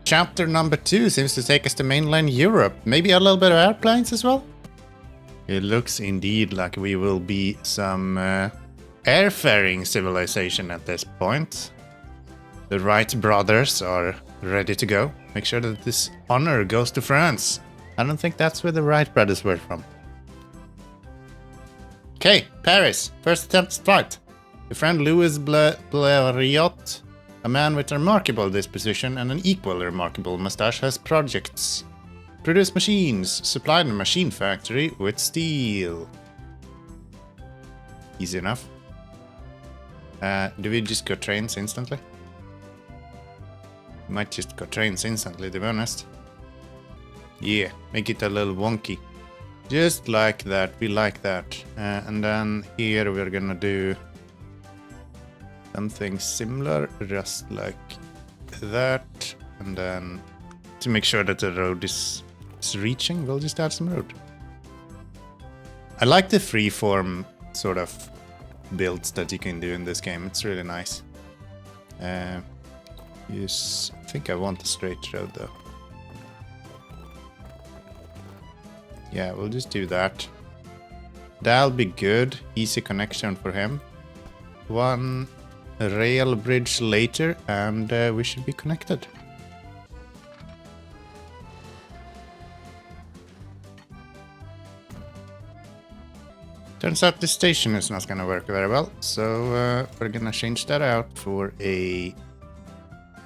chapter number 2 seems to take us to mainland Europe. Maybe a little bit of airplanes as well? It looks indeed like we will be some airfaring civilization at this point. The Wright brothers are ready to go. Make sure that this honor goes to France. I don't think that's where the Wright brothers were from. Okay, Paris. First attempt flight. The friend Louis Blériot, a man with a remarkable disposition and an equally remarkable mustache, has projects. Produce machines. Supplied a machine factory with steel. Easy enough. Do we just go trains instantly? Might just go trains instantly, to be honest. Yeah, make it a little wonky. Just like that, we like that. And then here we're gonna do something similar, just like that. And then to make sure that the road is reaching, we'll just add some road. I like the freeform sort of builds that you can do in this game. It's really nice. Yes, I think I want a straight road though. Yeah, we'll just do that. That'll be good. Easy connection for him. One rail bridge later and we should be connected. Turns out this station is not gonna work very well, so we're gonna change that out for a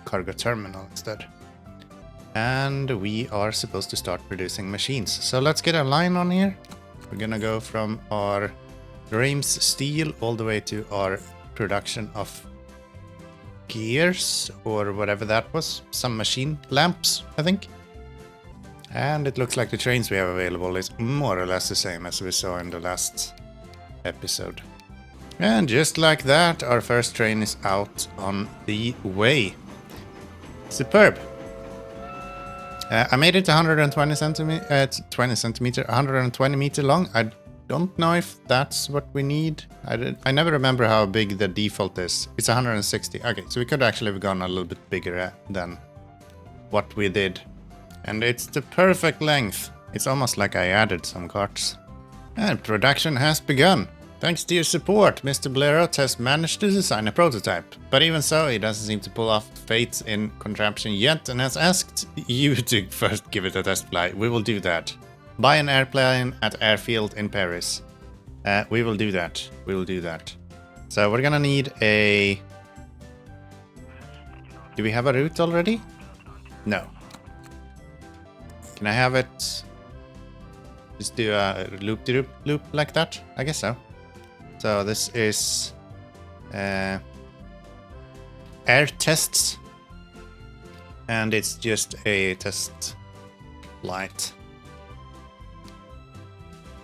cargo terminal instead. And we are supposed to start producing machines. So let's get a line on here. We're gonna go from our Reims steel all the way to our production of gears or whatever that was. Some machine lamps, I think. And it looks like the trains we have available is more or less the same as we saw in the last episode. And just like that, our first train is out on the way. Superb. I made it 120 centimeter, 120 meter long. I don't know if that's what we need. I never remember how big the default is. It's 160. Okay, so we could actually have gone a little bit bigger than what we did. And it's the perfect length. It's almost like I added some carts. And production has begun. Thanks to your support, Mr. Blériot has managed to design a prototype. But even so, he doesn't seem to pull off fates in contraption yet and has asked you to first give it a test flight. We will do that. Buy an airplane at airfield in Paris. We will do that. We will do that. So we're gonna need a... Do we have a route already? No. Can I have it... Just do a loop like that? I guess so. So this is air tests, and it's just a test flight.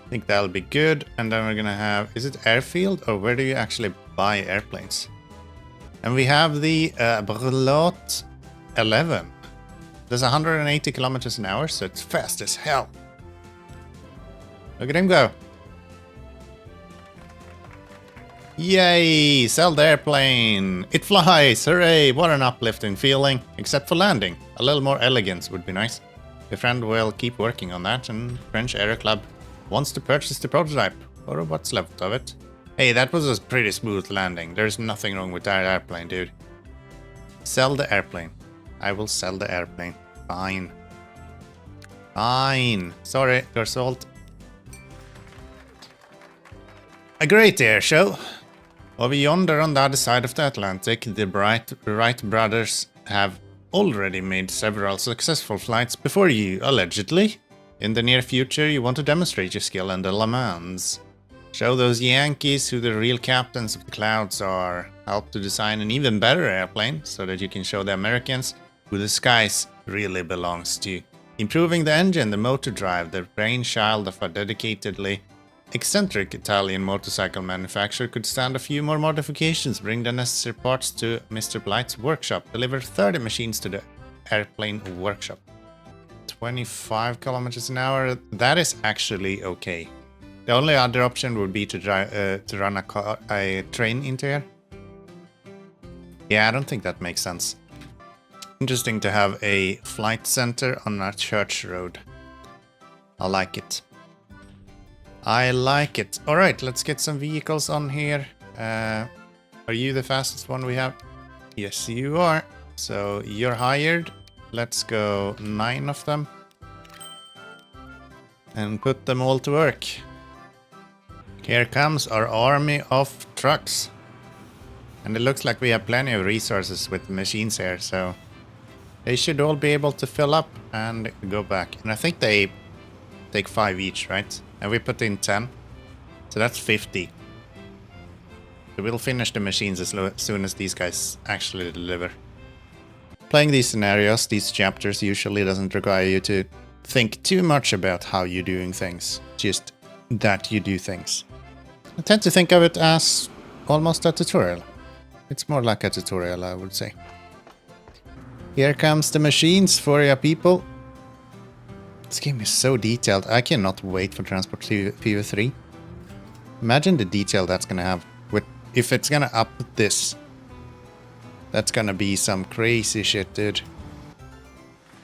I think that'll be good, and then we're gonna have, is it airfield or where do you actually buy airplanes? And we have the Blériot 11. There's 180 kilometers an hour, so it's fast as hell. Look at him go. Yay! Sell the airplane! It flies! Hooray! What an uplifting feeling. Except for landing. A little more elegance would be nice. Your friend will keep working on that, and French Aero Club wants to purchase the prototype. Or what's left of it. Hey, that was a pretty smooth landing. There's nothing wrong with that airplane, dude. Sell the airplane. I will sell the airplane. Fine. Fine. Sorry, you're sold. A great air show. Over yonder on the other side of the Atlantic, the Wright brothers have already made several successful flights before you, allegedly. In the near future, you want to demonstrate your skill in the Le Mans. Show those Yankees who the real captains of the clouds are. Help to design an even better airplane, so that you can show the Americans who the skies really belongs to. Improving the engine, the motor drive, the brainchild of a dedicatedly eccentric Italian motorcycle manufacturer could stand a few more modifications, bring the necessary parts to Mr. Blight's workshop, deliver 30 machines to the airplane workshop. 25 kilometers an hour, that is actually okay. The only other option would be to run a train into here. Yeah, I don't think that makes sense. Interesting to have a flight center on a church road. I like it. I like it. Alright, let's get some vehicles on here. Are you the fastest one we have? Yes, you are. So you're hired. Let's go 9 of them. And put them all to work. Here comes our army of trucks. And it looks like we have plenty of resources with the machines here, so they should all be able to fill up and go back. And I think they take 5 each, right? And we put in 10. So that's 50. So we'll finish the machines as soon as these guys actually deliver. Playing these scenarios, these chapters, usually doesn't require you to think too much about how you're doing things. Just that you do things. I tend to think of it as almost a tutorial. It's more like a tutorial, I would say. Here comes the machines for ya people. This game is so detailed. I cannot wait for Transport Fever 3. Imagine the detail that's gonna have. If it's gonna up this. That's gonna be some crazy shit, dude.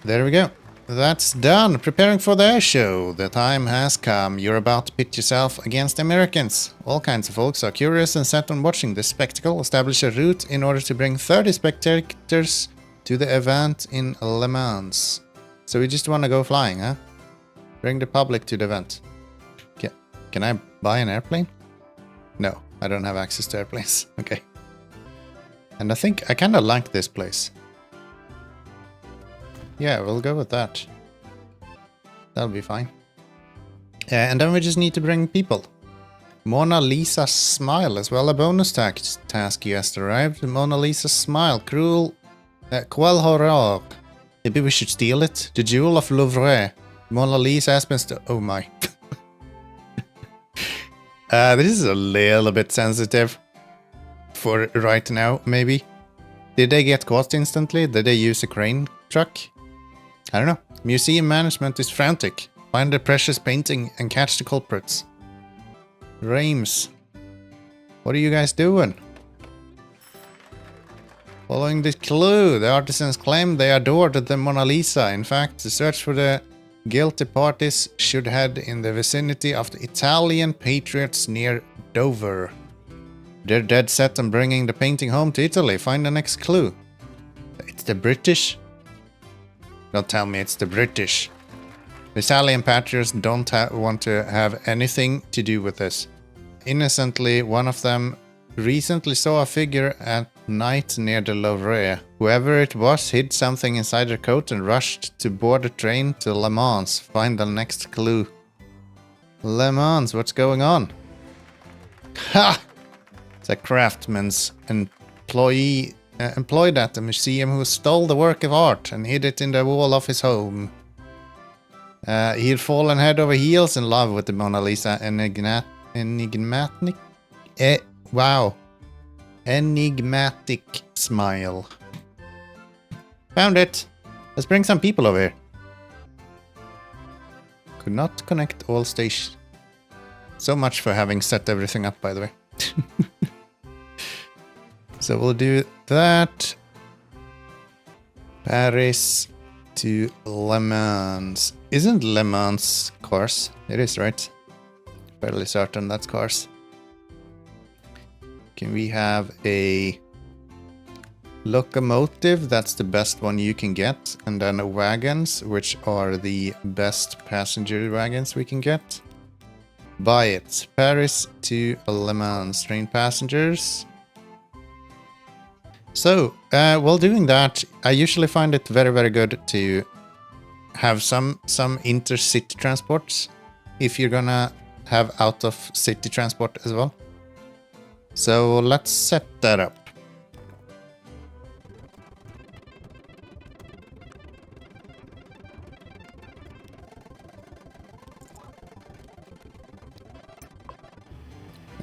There we go. That's done. Preparing for the air show. The time has come. You're about to pit yourself against Americans. All kinds of folks are curious and set on watching this spectacle. Establish a route in order to bring 30 spectators to the event in Le Mans. So we just want to go flying, huh? Bring the public to the event. Can I buy an airplane? No, I don't have access to airplanes. Okay. And I think I kind of like this place. Yeah, we'll go with that. That'll be fine. And then we just need to bring people. Mona Lisa's smile as well. A bonus task just arrived. Mona Lisa's smile. Quel horror. Maybe we should steal it. The Jewel of Louvre. Mona Lisa has been oh my. This is a little bit sensitive. For right now, maybe. Did they get caught instantly? Did they use a crane truck? I don't know. Museum management is frantic. Find the precious painting and catch the culprits. Reims. What are you guys doing? Following this clue, the artisans claim they adored the Mona Lisa. In fact, the search for the guilty parties should head in the vicinity of the Italian patriots near Dover. They're dead set on bringing the painting home to Italy. Find the next clue. It's the British? Don't tell me it's the British. The Italian patriots don't want to have anything to do with this. Innocently, one of them recently saw a figure at night near the Louvre. Whoever it was hid something inside their coat and rushed to board a train to Le Mans. Find the next clue. Le Mans, what's going on? Ha! It's a craftsman's employed at the museum who stole the work of art and hid it in the wall of his home. He'd fallen head over heels in love with the Mona Lisa enigmatic smile. Found it. Let's bring some people over here. Could not connect all stations. So much for having set everything up, by the way. So we'll do that. Paris to Le Mans. Isn't Le Mans cars? It is, right? Fairly certain that's cars. Can we have a locomotive? That's the best one you can get. And then wagons, which are the best passenger wagons we can get. Buy it. Paris to Le Mans. Train passengers. So, while doing that, I usually find it very, very good to have some intercity transports if you're gonna have out-of-city transport as well. So let's set that up.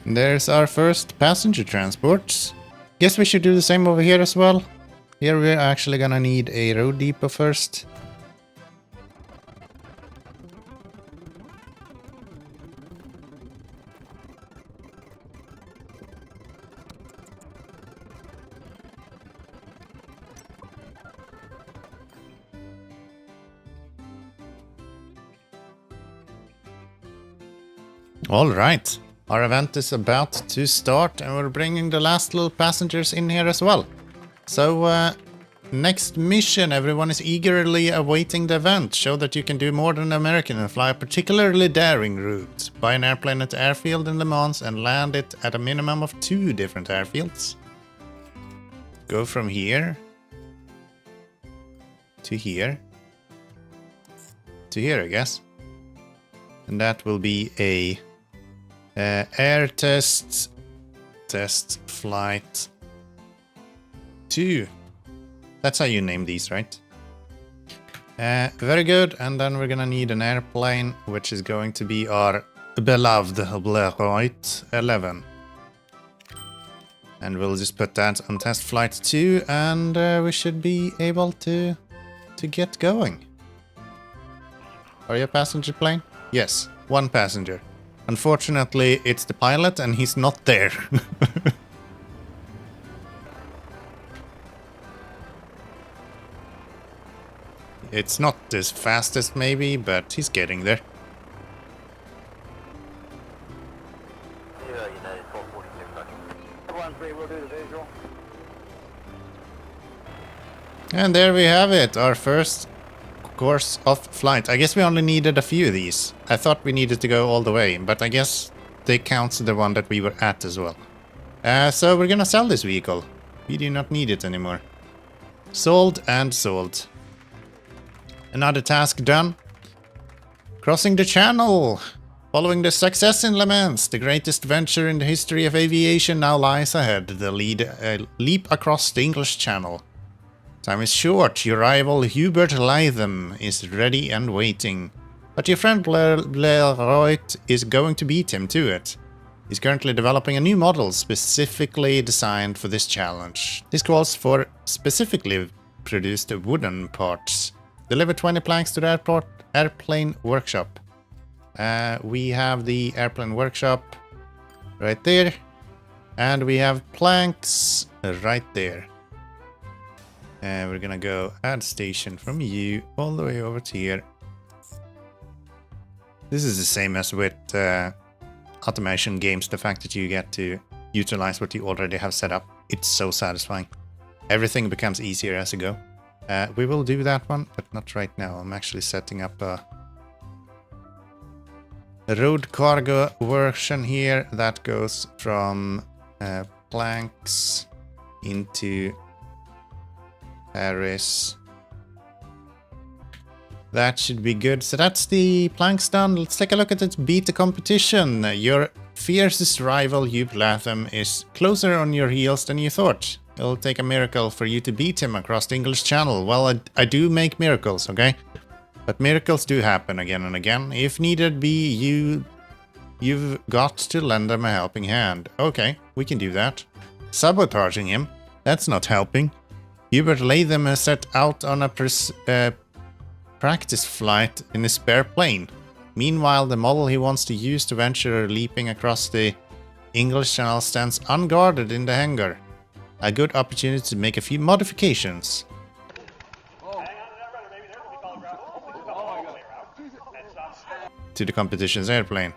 And there's our first passenger transports. Guess we should do the same over here as well. Here we're actually gonna need a road depot first. All right. Our event is about to start and we're bringing the last little passengers in here as well. So, next mission, everyone is eagerly awaiting the event. Show that you can do more than American and fly a particularly daring route. Buy an airplane at the airfield in Le Mans and land it at a minimum of 2 different airfields. Go from here to here to here, I guess. And that will be a air test flight 2. That's how you name these, right? Very good. And then we're gonna need an airplane, which is going to be our beloved Blériot 11. And we'll just put that on test flight 2, and we should be able to get going. Are you a passenger plane? Yes, 1 passenger. Unfortunately, it's the pilot, and he's not there. It's not as fastest, maybe, but he's getting there. And there we have it, our first course of flight. I guess we only needed a few of these. I thought we needed to go all the way, but I guess they count the one that we were at as well. So we're gonna sell this vehicle. We do not need it anymore. Sold and sold. Another task done. Crossing the channel. Following the success in Le Mans, the greatest venture in the history of aviation now lies ahead. The leap across the English Channel. Time is short. Your rival Hubert Latham is ready and waiting. But your friend Blériot is going to beat him to it. He's currently developing a new model specifically designed for this challenge. This calls for specifically produced wooden parts. Deliver 20 planks to the airplane workshop. We have the airplane workshop right there. And we have planks right there. And we're gonna go add station from you all the way over to here. This is the same as with automation games, the fact that you get to utilize what you already have set up. It's so satisfying. Everything becomes easier as you go. We will do that one, but not right now. I'm actually setting up a road cargo version here that goes from planks into Paris. That should be good. So that's the planks done. Let's take a look at it. Beat the competition. Your fiercest rival, Hugh Latham, is closer on your heels than you thought. It'll take a miracle for you to beat him across the English Channel. Well, I do make miracles, okay? But miracles do happen again and again. If needed be, you've got to lend him a helping hand. Okay, we can do that. Sabotaging him? That's not helping. Hubert Latham has set out on a practice flight in a spare plane. Meanwhile, the model he wants to use to venture leaping across the English Channel stands unguarded in the hangar. A good opportunity to make a few modifications. To the competition's airplane.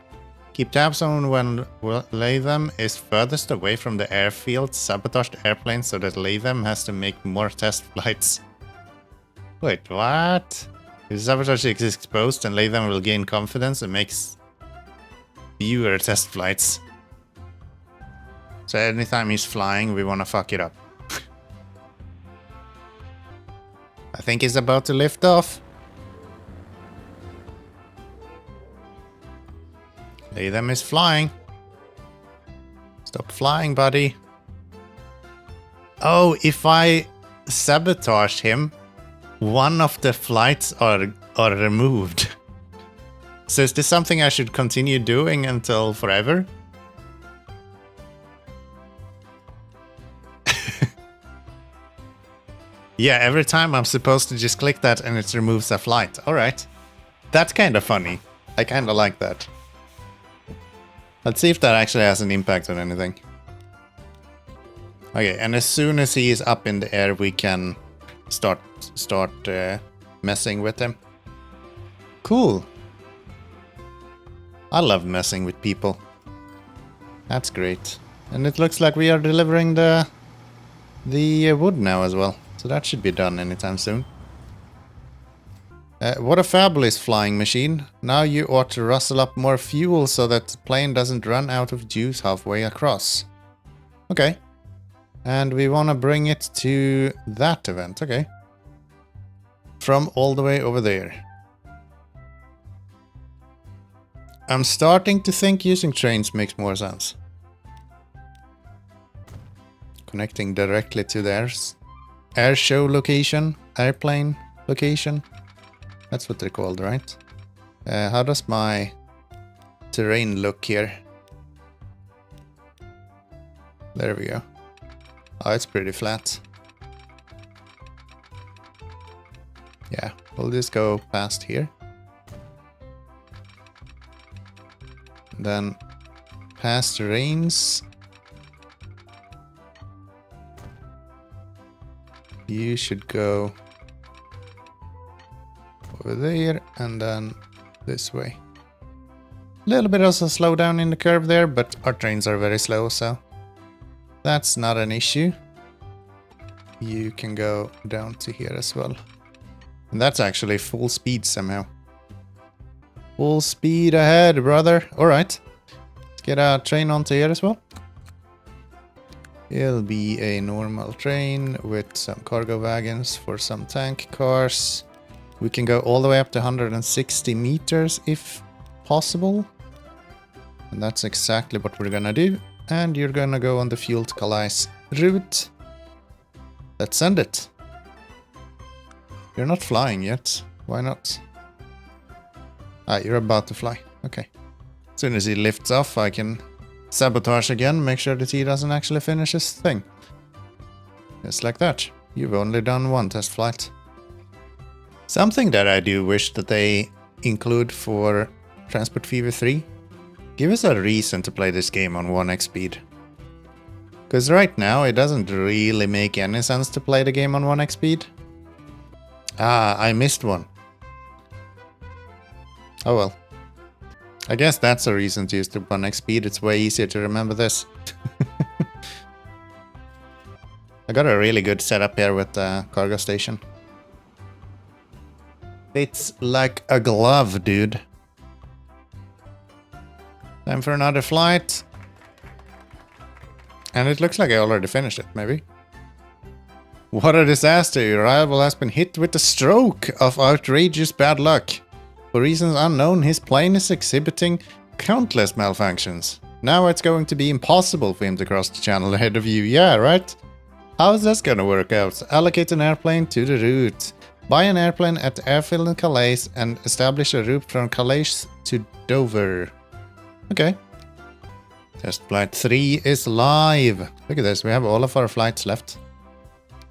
Keep tabs on when Latham is furthest away from the airfield. Sabotage the airplane so that Latham has to make more test flights. Wait, what? If sabotage is exposed, then Latham will gain confidence and makes fewer test flights. So anytime he's flying, we want to fuck it up. I think he's about to lift off. Latham is flying. Stop flying, buddy. Oh, if I sabotage him, one of the flights are removed. So is this something I should continue doing until forever? Yeah, every time I'm supposed to just click that and it removes a flight. Alright. That's kind of funny. I kind of like that. Let's see if that actually has an impact on anything. Okay, and as soon as he is up in the air, we can start messing with him. Cool. I love messing with people. That's great. And it looks like we are delivering the wood now as well. So that should be done anytime soon. What a fabulous flying machine. Now you ought to rustle up more fuel so that the plane doesn't run out of juice halfway across. Okay. And we want to bring it to that event. Okay. From all the way over there. I'm starting to think using trains makes more sense. Connecting directly to their air show location, airplane location. That's what they're called, right? How does my terrain look here? There we go. Oh, it's pretty flat. Yeah, we'll just go past here. Then past terrains. You should go over there and then this way. A little bit of a slowdown in the curve there, but our trains are very slow, so that's not an issue. You can go down to here as well. And that's actually full speed somehow. Full speed ahead, brother. Alright. Let's get a train onto here as well. It'll be a normal train with some cargo wagons for some tank cars. We can go all the way up to 160 meters if possible. And that's exactly what we're gonna do. And you're gonna go on the fuel to Calais route. Let's send it. You're not flying yet. Why not? Ah, you're about to fly. Okay. As soon as he lifts off, I can sabotage again, make sure that he doesn't actually finish his thing. Just like that. You've only done one test flight. Something that I do wish that they include for Transport Fever 3. Give us a reason to play this game on 1x speed. Because right now it doesn't really make any sense to play the game on 1x speed. Ah, I missed one. Oh well. I guess that's a reason to use the 1x speed. It's way easier to remember this. I got a really good setup here with the cargo station. It's like a glove, dude. Time for another flight. And it looks like I already finished it, maybe. What a disaster. Your rival has been hit with a stroke of outrageous bad luck. For reasons unknown, his plane is exhibiting countless malfunctions. Now it's going to be impossible for him to cross the channel ahead of you. Yeah, right? How is this gonna work out? Allocate an airplane to the route. Buy an airplane at the airfield in Calais and establish a route from Calais to Dover. Okay. Test flight 3 is live. Look at this, we have all of our flights left.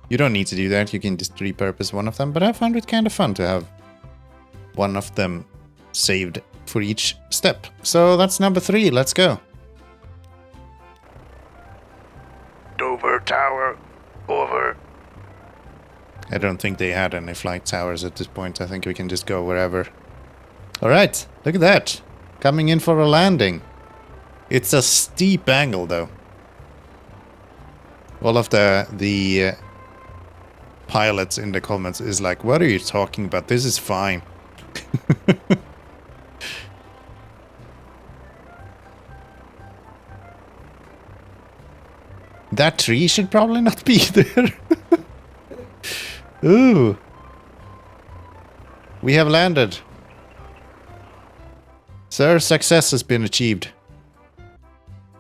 You don't need to do that, you can just repurpose one of them, but I found it kind of fun to have one of them saved for each step. So that's number 3, let's go. Dover Tower, over. I don't think they had any flight towers at this point, I think we can just go wherever. Alright, look at that. Coming in for a landing. It's a steep angle though. All of the pilots in the comments is like, what are you talking about? This is fine. That tree should probably not be there. Ooh. We have landed. Sir, success has been achieved.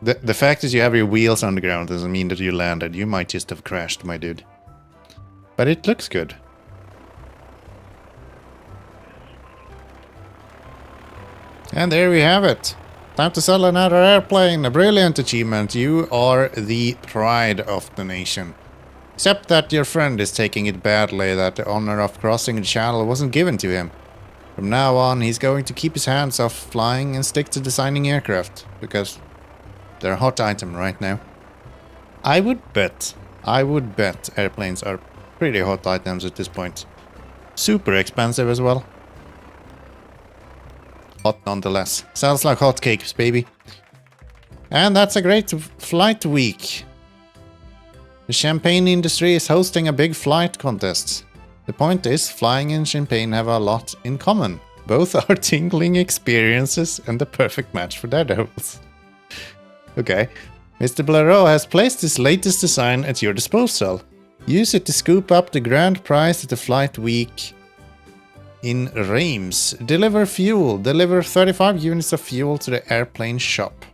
The fact that you have your wheels on the ground doesn't mean that you landed. You might just have crashed, my dude. But it looks good. And there we have it. Time to sell another airplane. A brilliant achievement. You are the pride of the nation. Except that your friend is taking it badly that the honor of crossing the channel wasn't given to him. From now on, he's going to keep his hands off flying and stick to designing aircraft. Because they're a hot item right now. I would bet airplanes are pretty hot items at this point. Super expensive as well. hot nonetheless. Sounds like hotcakes, baby. And that's a great flight week. The champagne industry is hosting a big flight contest. The point is, flying and champagne have a lot in common. Both are tingling experiences and the perfect match for daredevils. Okay. Mr. Blaireau has placed his latest design at your disposal. Use it to scoop up the grand prize at the flight week in Reims. Deliver fuel. Deliver 35 units of fuel to the airplane shop.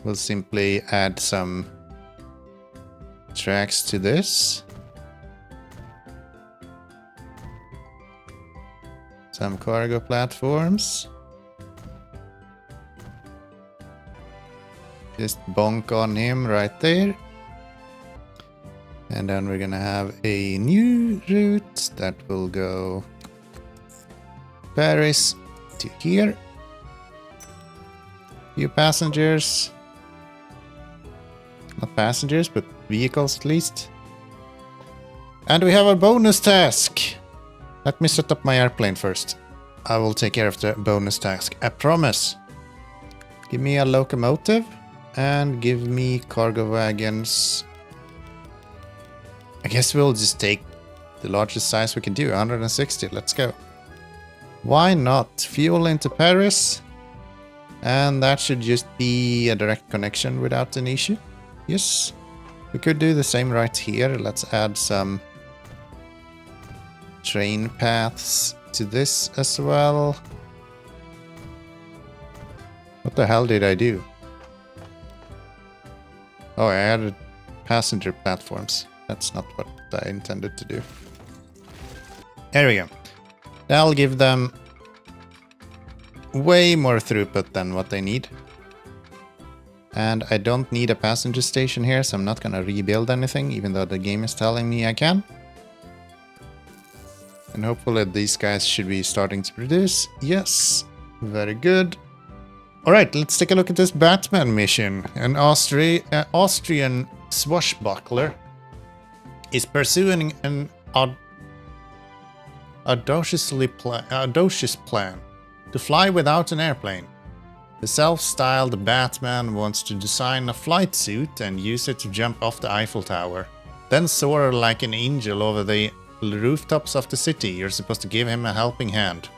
We'll simply add some tracks to this. Some cargo platforms. Just bonk on him right there. And then we're gonna have a new route that will go Paris to here. Few passengers. Not passengers, but vehicles at least. And we have a bonus task. Let me set up my airplane first. I will take care of the bonus task. I promise. Give me a locomotive and give me cargo wagons. I guess we'll just take the largest size we can do, 160. Let's go. Why not? Fuel into Paris. And that should just be a direct connection without an issue. Yes. We could do the same right here. Let's add some train paths to this as well. What the hell did I do? Oh, I added passenger platforms. That's not what I intended to do. There we go. That'll give them way more throughput than what they need. And I don't need a passenger station here, so I'm not gonna rebuild anything, even though the game is telling me I can. And hopefully these guys should be starting to produce. Yes, very good. Alright, let's take a look at this Batman mission. An Austrian swashbuckler is pursuing an audacious plan to fly without an airplane. The self-styled Batman wants to design a flight suit and use it to jump off the Eiffel Tower. Then soar like an angel over the rooftops of the city. You're supposed to give him a helping hand.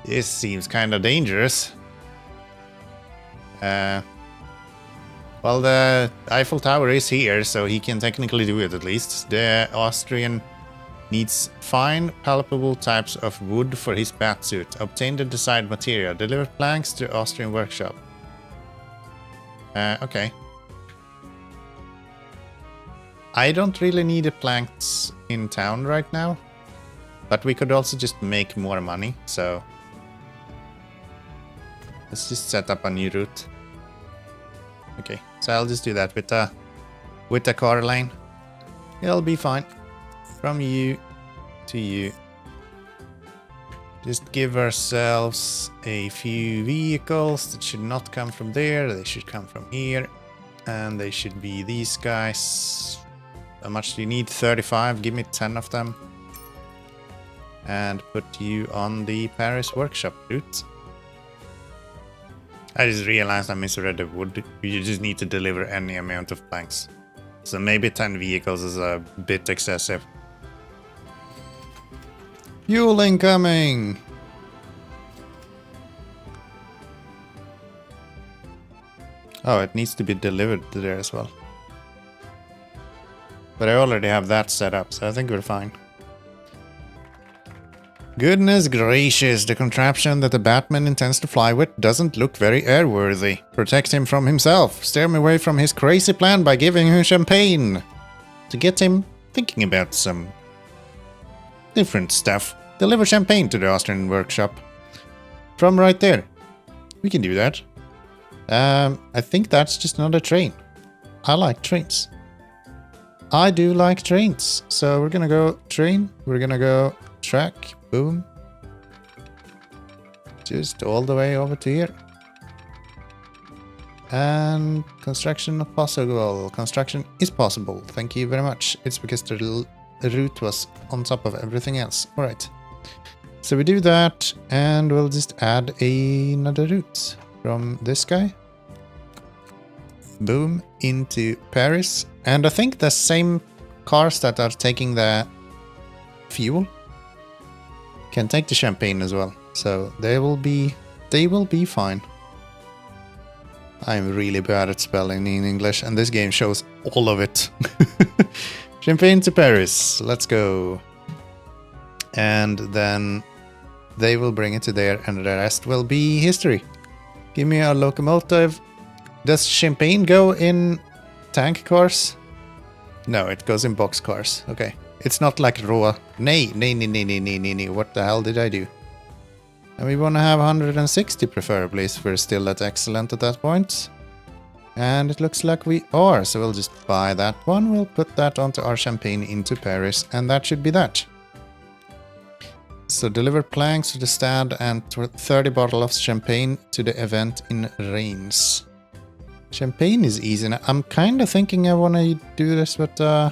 This seems kind of dangerous. Well, the Eiffel Tower is here, so he can technically do it at least. The Austrian needs fine, palpable types of wood for his batsuit. Obtain the desired material. Deliver planks to Austrian workshop. Okay. I don't really need the planks in town right now. But we could also just make more money, so... let's just set up a new route. Okay, so I'll just do that with the car lane. It'll be fine. From you to you. Just give ourselves a few vehicles that should not come from there. They should come from here. And they should be these guys. How much do you need? 35. Give me 10 of them. And put you on the Paris workshop route. I just realized I misread the wood. You just need to deliver any amount of planks. So maybe 10 vehicles is a bit excessive. Fuel incoming! Oh, it needs to be delivered there as well. But I already have that set up, so I think we're fine. Goodness gracious, the contraption that the Batman intends to fly with doesn't look very airworthy. Protect him from himself. Steer him away from his crazy plan by giving him champagne. To get him thinking about some different stuff. Deliver champagne to the Austrian workshop. From right there. We can do that. I think that's just another train. I like trains. I do like trains. So we're gonna go train. We're gonna go track. Boom. Just all the way over to here. And construction not possible. Construction is possible. Thank you very much. It's because the route was on top of everything else. All right. So we do that, and we'll just add another route from this guy. Boom, into Paris. And I think the same cars that are taking the fuel can take the champagne as well. So they will be fine. I'm really bad at spelling in English, and this game shows all of it. Champagne to Paris. Let's go. And then they will bring it to there, and the rest will be history. Give me a locomotive. Does champagne go in tank cars? No, it goes in box cars. Okay. It's not like raw. Nay. What the hell did I do? And we want to have 160 preferably, if we're still at excellent at that point. And it looks like we are, so we'll just buy that one. We'll put that onto our champagne into Paris, and that should be that. So deliver planks to the stand and 30 bottles of champagne to the event in Reims. Champagne is easy. I'm kind of thinking I want to do this with the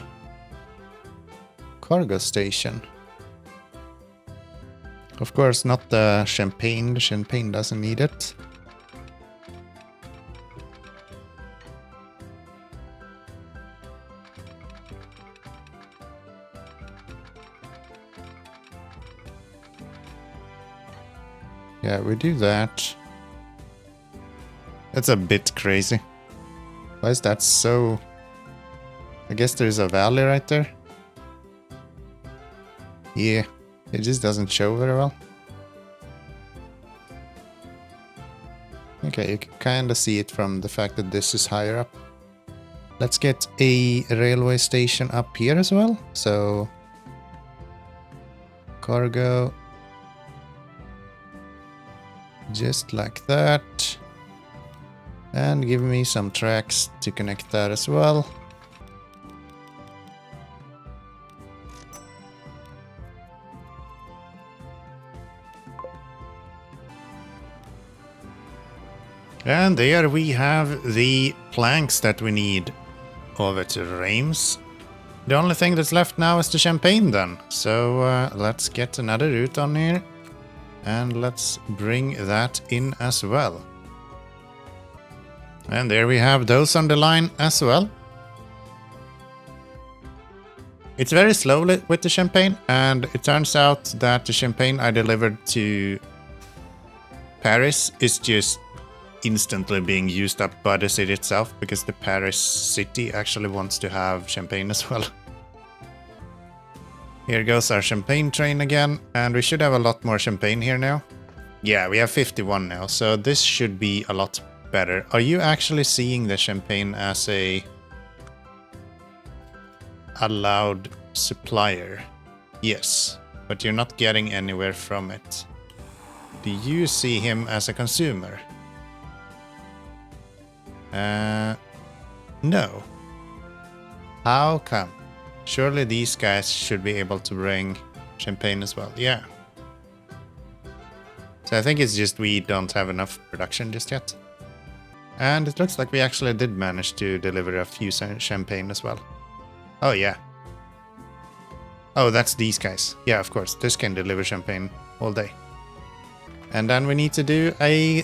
cargo station. Of course, not the champagne. The champagne doesn't need it. Yeah, we do that. That's a bit crazy. Why is that so... I guess there's a valley right there. Yeah, it just doesn't show very well. Okay, you can kind of see it from the fact that this is higher up. Let's get a railway station up here as well. So... cargo... just like that. And give me some tracks to connect that as well. And there we have the planks that we need over to Reims. The only thing that's left now is the champagne then. So let's get another route on here. And let's bring that in as well. And there we have those on the line as well. It's very slowly with the champagne, and it turns out that the champagne I delivered to Paris is just instantly being used up by the city itself, because the Paris city actually wants to have champagne as well. Here goes our champagne train again, and we should have a lot more champagne here now. Yeah, we have 51 now, so this should be a lot better. Are you actually seeing the champagne as a allowed supplier? Yes, but you're not getting anywhere from it. Do you see him as a consumer? No. How come? Surely these guys should be able to bring champagne as well. Yeah. So I think it's just we don't have enough production just yet. And it looks like we actually did manage to deliver a few champagne as well. Oh, yeah. Oh, that's these guys. Yeah, of course. This can deliver champagne all day. And then we need to do a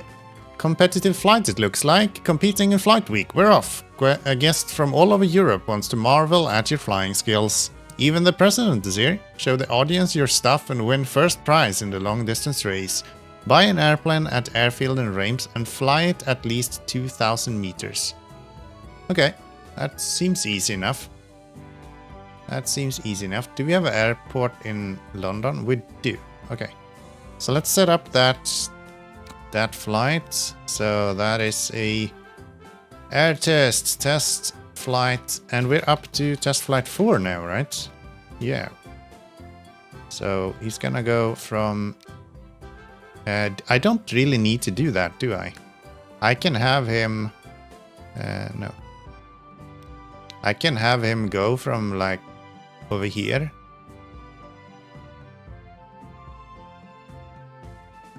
competitive flight, it looks like. Competing in Flight Week. We're off. A guest from all over Europe wants to marvel at your flying skills. Even the president is here. Show the audience your stuff and win first prize in the long distance race. Buy an airplane at airfield in Reims and fly it at least 2,000 meters. Okay, that seems easy enough. That seems easy enough. Do we have an airport in London? We do. Okay. So let's set up that flight. So that is a air test flight, and we're up to test flight 4 now, right? Yeah. So he's gonna go from... I don't really need to do that, do I? I can have him... no. I can have him go from, like, over here.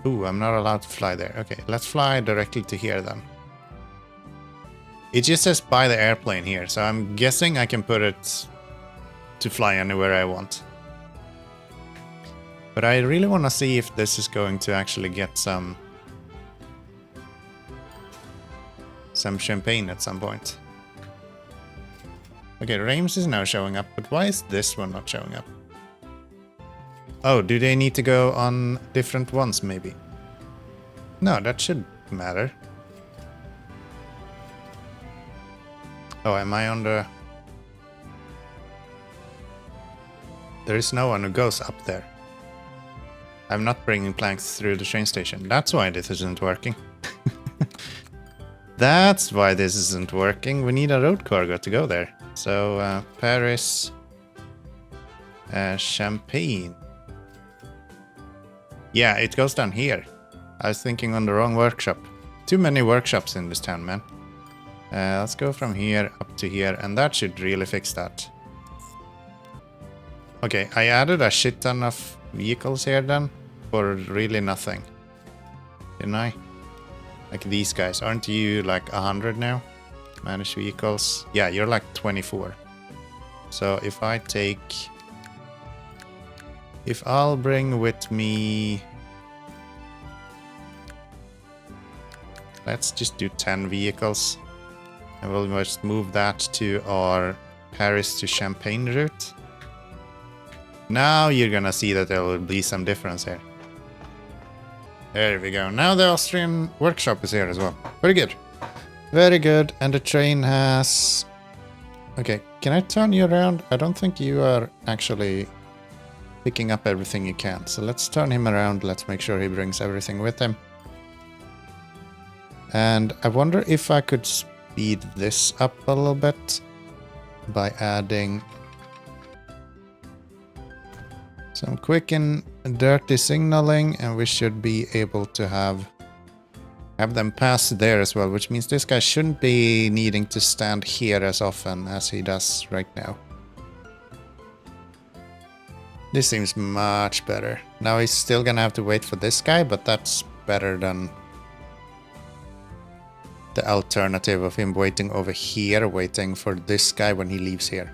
Ooh, I'm not allowed to fly there. Okay, let's fly directly to here then. It just says buy the airplane here, so I'm guessing I can put it to fly anywhere I want. But I really want to see if this is going to actually get some champagne at some point. Okay, Reims is now showing up, but why is this one not showing up? Oh, do they need to go on different ones, maybe? No, that should matter. Oh, am I on the... There is no one who goes up there. I'm not bringing planks through the train station. That's why this isn't working. That's why this isn't working. We need a road cargo to go there. So, Paris... Champagne. Yeah, it goes down here. I was thinking on the wrong workshop. Too many workshops in this town, man. Let's go from here up to here, and that should really fix that. Okay, I added a shit ton of vehicles here then, for really nothing. Didn't I? Like these guys. Aren't you like 100 now? Manage vehicles. Yeah, you're like 24. So if I take... If I'll bring with me... Let's just do 10 vehicles. And we'll just move that to our Paris to Champagne route. Now you're gonna see that there will be some difference here. There we go. Now the Austrian workshop is here as well. Very good. Very good. And the train has... Okay, can I turn you around? I don't think you are actually picking up everything you can. So let's turn him around. Let's make sure he brings everything with him. And I wonder if I could speed this up a little bit by adding some quick and dirty signaling, and we should be able to have them pass there as well, which means this guy shouldn't be needing to stand here as often as he does right now. This seems much better. Now he's still gonna have to wait for this guy, but that's better than the alternative of him waiting over here, waiting for this guy when he leaves here.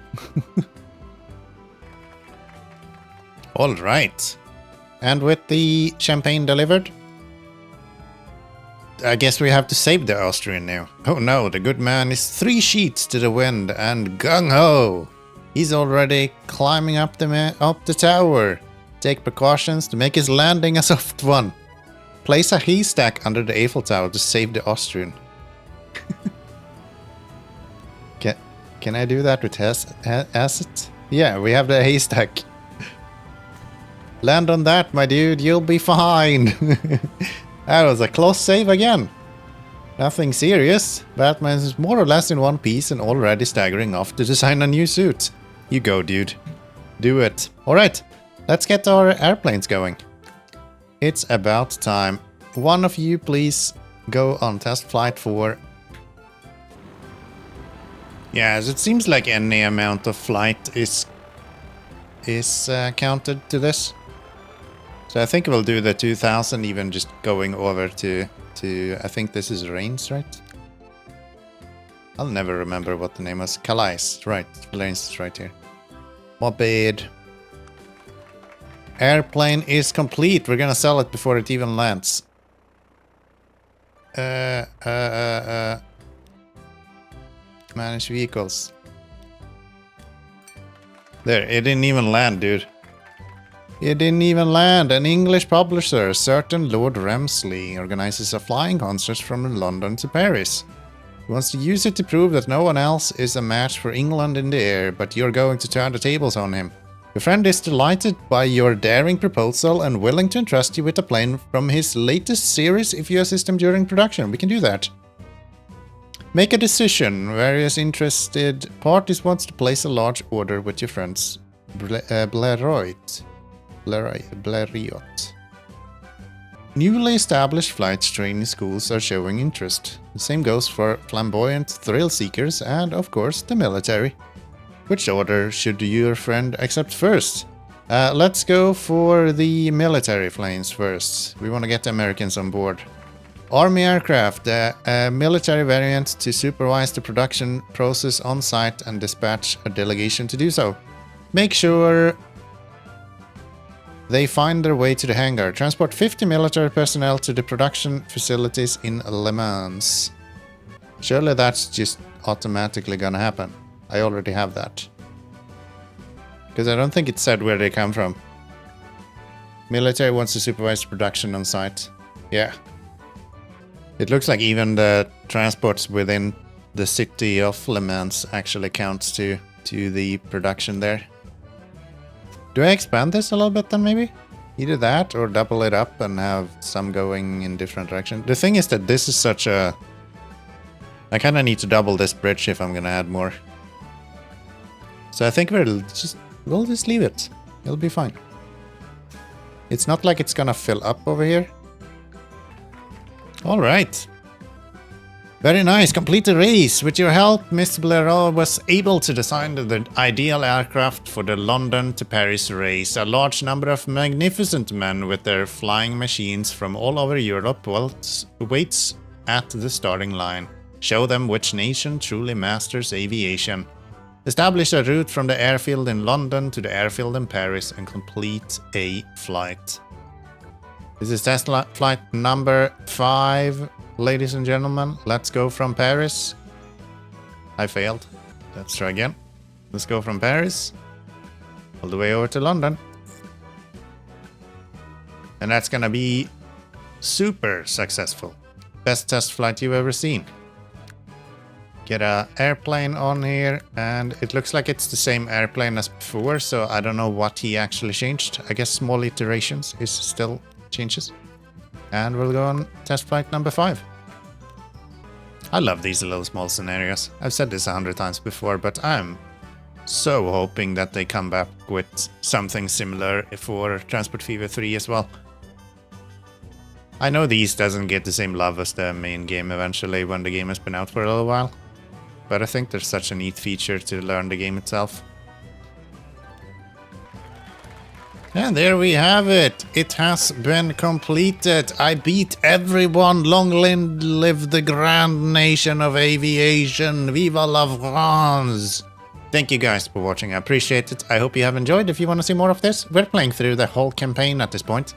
All right. And with the champagne delivered, I guess we have to save the Austrian now. Oh no, the good man is 3 sheets to the wind and gung-ho! He's already climbing up the tower. Take precautions to make his landing a soft one. Place a haystack under the Eiffel Tower to save the Austrian. Can I do that with asset? Yeah, we have the haystack. Land on that, my dude, you'll be fine. That was a close save again. Nothing serious. Batman is more or less in one piece and already staggering off to design a new suit. You go, dude. Do it. Alright, let's get our airplanes going. It's about time. One of you, please, go on test flight 4. Yes, it seems like any amount of flight is counted to this. So I think we'll do the 2000, even just going over to I think this is Reims, right? I'll never remember what the name was. Calais, right? Reims is right here. Moped. Airplane is complete. We're gonna sell it before it even lands. Manage vehicles. There, it didn't even land, dude. It didn't even land. An English publisher, certain Lord Remsley, organizes a flying concert from London to Paris. He wants to use it to prove that no one else is a match for England in the air, but you're going to turn the tables on him. Your friend is delighted by your daring proposal and willing to entrust you with a plane from his latest series if you assist him during production. We can do that. Make a decision. Various interested parties wants to place a large order with your friends. Blériot. Newly established flight training schools are showing interest. The same goes for flamboyant thrill seekers and, of course, the military. Which order should your friend accept first? Let's go for the military planes first. We want to get the Americans on board. Army aircraft, a military variant to supervise the production process on site and dispatch a delegation to do so. Make sure they find their way to the hangar. Transport 50 military personnel to the production facilities in Le Mans. Surely that's just automatically gonna happen. I already have that. Because I don't think it said where they come from. Military wants to supervise production on site. Yeah. It looks like even the transports within the city of Le Mans actually counts to the production there. Do I expand this a little bit then maybe? Either that or double it up and have some going in different directions. The thing is that this is such a... I kind of need to double this bridge if I'm going to add more. So I think we'll just leave it. It'll be fine. It's not like it's gonna fill up over here. Alright. Very nice. Complete the race. With your help, Mr. Blaireau was able to design the ideal aircraft for the London to Paris race. A large number of magnificent men with their flying machines from all over Europe waits at the starting line. Show them which nation truly masters aviation. Establish a route from the airfield in London to the airfield in Paris and complete a flight. This is test flight number 5, ladies and gentlemen. Let's go from Paris. I failed. Let's try again. Let's go from Paris all the way over to London. And that's gonna be super successful. Best test flight you've ever seen. Get an airplane on here, and it looks like it's the same airplane as before, so I don't know what he actually changed. I guess small iterations is still changes. And we'll go on test flight number 5. I love these little small scenarios. I've said this 100 times before, but I'm so hoping that they come back with something similar for Transport Fever 3 as well. I know these doesn't get the same love as the main game eventually when the game has been out for a little while. But I think there's such a neat feature to learn the game itself. And there we have it. It has been completed. I beat everyone. Long live the grand nation of aviation. Viva la France. Thank you guys for watching. I appreciate it. I hope you have enjoyed. If you want to see more of this, we're playing through the whole campaign at this point.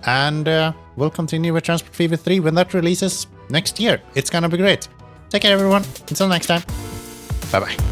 And we'll continue with Transport Fever 3 when that releases next year. It's gonna be great. Take care, everyone. Until next time. Bye-bye.